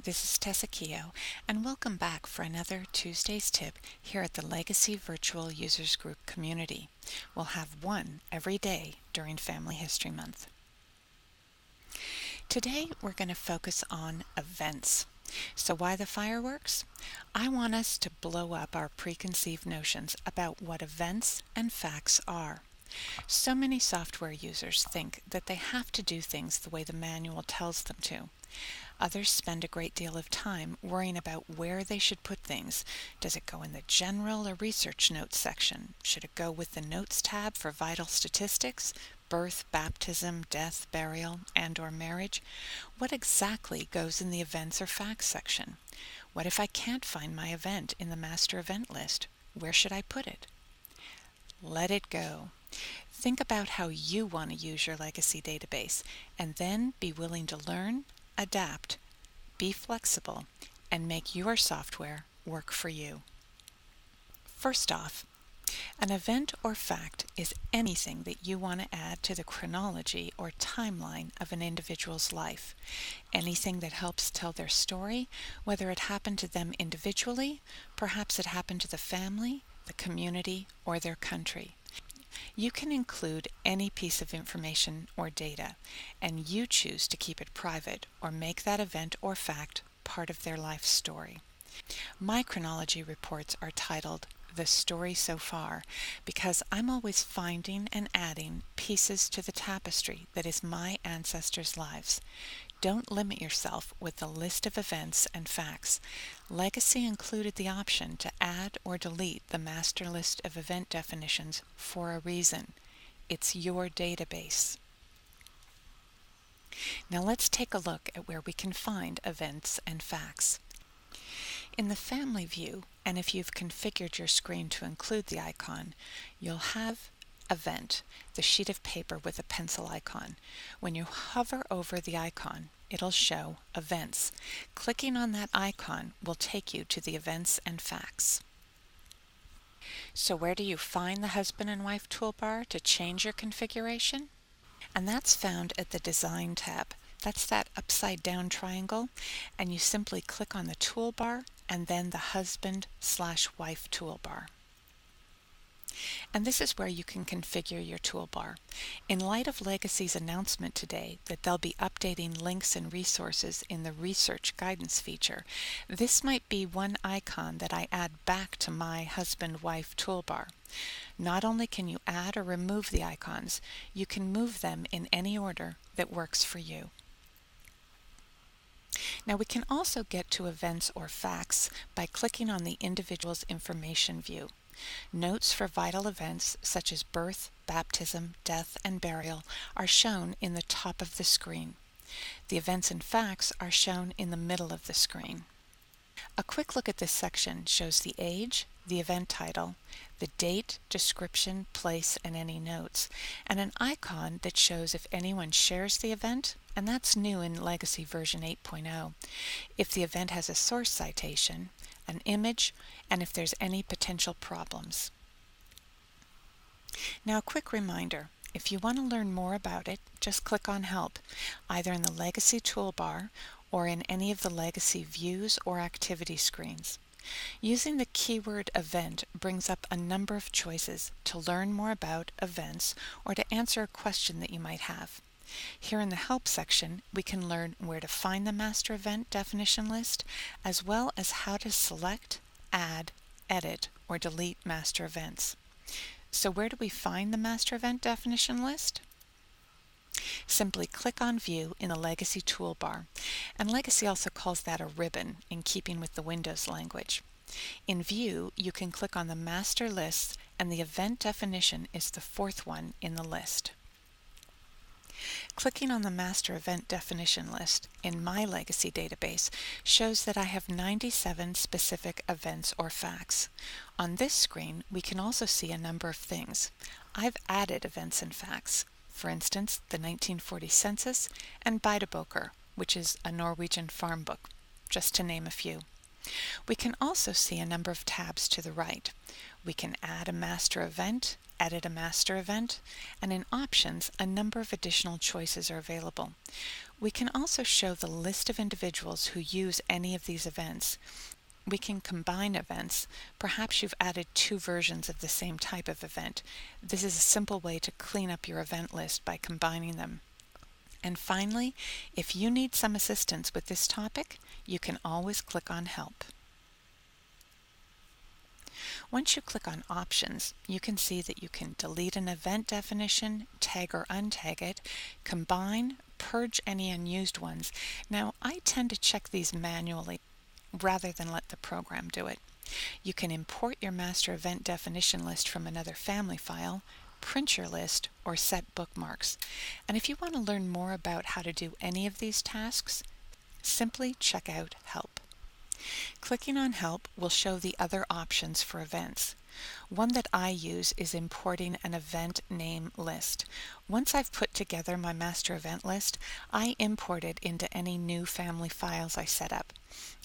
this is Tessa Keogh, and welcome back for another Tuesday's Tip here at the Legacy Virtual Users Group community. We'll have one every day during Family History Month. Today we're going to focus on events. So why the fireworks? I want us to blow up our preconceived notions about what events and facts are. So many software users think that they have to do things the way the manual tells them to. Others spend a great deal of time worrying about where they should put things. Does it go in the General or Research Notes section? Should it go with the Notes tab for vital statistics, birth, baptism, death, burial, and/or marriage? What exactly goes in the Events or Facts section? What if I can't find my event in the master event list? Where should I put it? Let it go. Think about how you want to use your legacy database, and then be willing to learn, adapt, be flexible, and make your software work for you. First off, an event or fact is anything that you want to add to the chronology or timeline of an individual's life. Anything that helps tell their story, whether it happened to them individually, perhaps it happened to the family, the community, or their country. You can include any piece of information or data, and you choose to keep it private or make that event or fact part of their life story. My chronology reports are titled The Story So Far because I'm always finding and adding pieces to the tapestry that is my ancestors' lives. Don't limit yourself with the list of events and facts. Legacy included the option to add or delete the master list of event definitions for a reason. It's your database. Now let's take a look at where we can find events and facts. In the Family view, and if you've configured your screen to include the icon, you'll have Event, the sheet of paper with a pencil icon. When you hover over the icon, it'll show Events. Clicking on that icon will take you to the Events and Facts. So where do you find the Husband and Wife toolbar to change your configuration? And that's found at the Design tab. That's that upside down triangle, and you simply click on the toolbar and then the Husband/Wife toolbar. And this is where you can configure your toolbar. In light of Legacy's announcement today that they'll be updating links and resources in the Research Guidance feature, this might be one icon that I add back to my Husband/Wife toolbar. Not only can you add or remove the icons, you can move them in any order that works for you. Now we can also get to events or facts by clicking on the individual's information view. Notes for vital events such as birth, baptism, death, and burial are shown in the top of the screen. The events and facts are shown in the middle of the screen. A quick look at this section shows the age, the event title, the date, description, place, and any notes, and an icon that shows if anyone shares the event, and that's new in Legacy version 8.0, if the event has a source citation, an image, and if there's any potential problems. Now a quick reminder, if you want to learn more about it, just click on Help, either in the Legacy toolbar or in any of the Legacy views or activity screens. Using the keyword event brings up a number of choices to learn more about events or to answer a question that you might have. Here in the Help section, we can learn where to find the master event definition list, as well as how to select, add, edit, or delete master events. So where do we find the master event definition list? Simply click on View in the Legacy toolbar, and Legacy also calls that a ribbon in keeping with the Windows language. In View, you can click on the master list, and the event definition is the fourth one in the list. Clicking on the master event definition list in my Legacy database shows that I have 97 specific events or facts. On this screen, we can also see a number of things. I've added events and facts, for instance, the 1940 census and Beidebøker, which is a Norwegian farm book, just to name a few. We can also see a number of tabs to the right. We can add a master event, edit a master event, and in Options, a number of additional choices are available. We can also show the list of individuals who use any of these events. We can combine events. Perhaps you've added two versions of the same type of event. This is a simple way to clean up your event list by combining them. And finally, if you need some assistance with this topic, you can always click on Help. Once you click on Options, you can see that you can delete an event definition, tag or untag it, combine, purge any unused ones. Now, I tend to check these manually rather than let the program do it. You can import your master event definition list from another family file, print your list, or set bookmarks. And if you want to learn more about how to do any of these tasks, simply check out Help. Clicking on Help will show the other options for events. One that I use is importing an event name list. Once I've put together my master event list, I import it into any new family files I set up.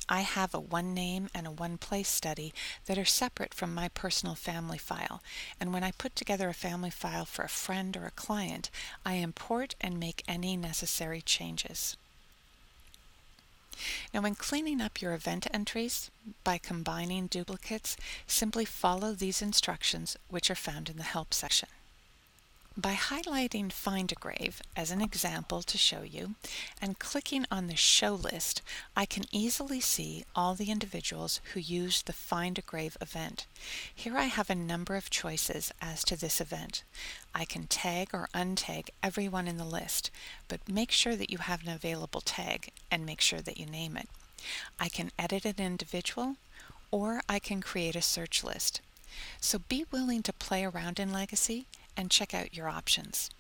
I have a one name and a one place study that are separate from my personal family file, and when I put together a family file for a friend or a client, I import and make any necessary changes. Now, when cleaning up your event entries by combining duplicates, simply follow these instructions, which are found in the Help section. By highlighting Find a Grave as an example to show you, and clicking on the Show list, I can easily see all the individuals who used the Find a Grave event. Here I have a number of choices as to this event. I can tag or untag everyone in the list, but make sure that you have an available tag and make sure that you name it. I can edit an individual, or I can create a search list. So be willing to play around in Legacy and check out your options.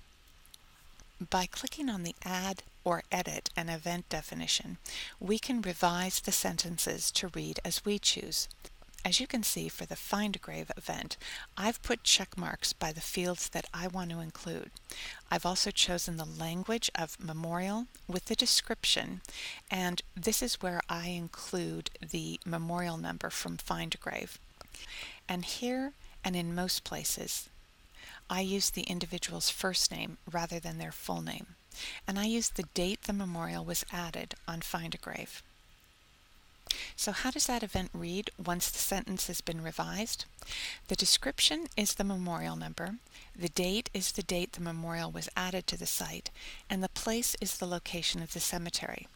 By clicking on the Add or Edit an Event definition, we can revise the sentences to read as we choose. As you can see, for the Find a Grave event, I've put check marks by the fields that I want to include. I've also chosen the language of memorial with the description, and this is where I include the memorial number from Find a Grave. And here, and in most places, I use the individual's first name rather than their full name, and I use the date the memorial was added on Find a Grave. So how does that event read once the sentence has been revised? The description is the memorial number, the date is the date the memorial was added to the site, and the place is the location of the cemetery.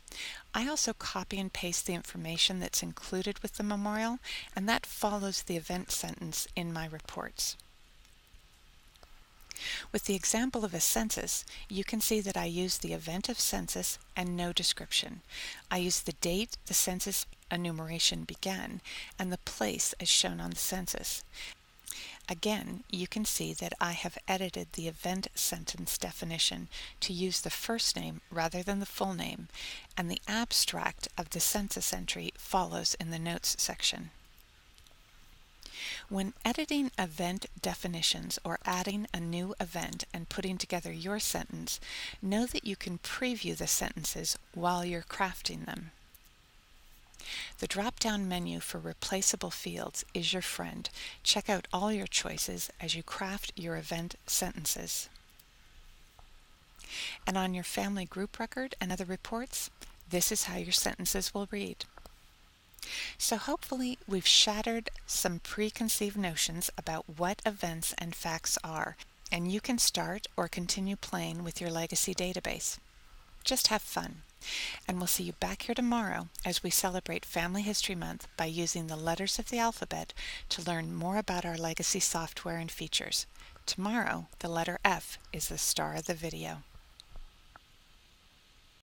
I also copy and paste the information that's included with the memorial, and that follows the event sentence in my reports. With the example of a census, you can see that I use the event of census and no description. I use the date the census enumeration began and the place as shown on the census. Again, you can see that I have edited the event sentence definition to use the first name rather than the full name, and the abstract of the census entry follows in the notes section. When editing event definitions or adding a new event and putting together your sentence, know that you can preview the sentences while you're crafting them. The drop-down menu for replaceable fields is your friend. Check out all your choices as you craft your event sentences. And on your family group record and other reports, this is how your sentences will read. So hopefully we've shattered some preconceived notions about what events and facts are, and you can start or continue playing with your Legacy database. Just have fun, and we'll see you back here tomorrow as we celebrate Family History Month by using the letters of the alphabet to learn more about our Legacy software and features. Tomorrow, the letter F is the star of the video.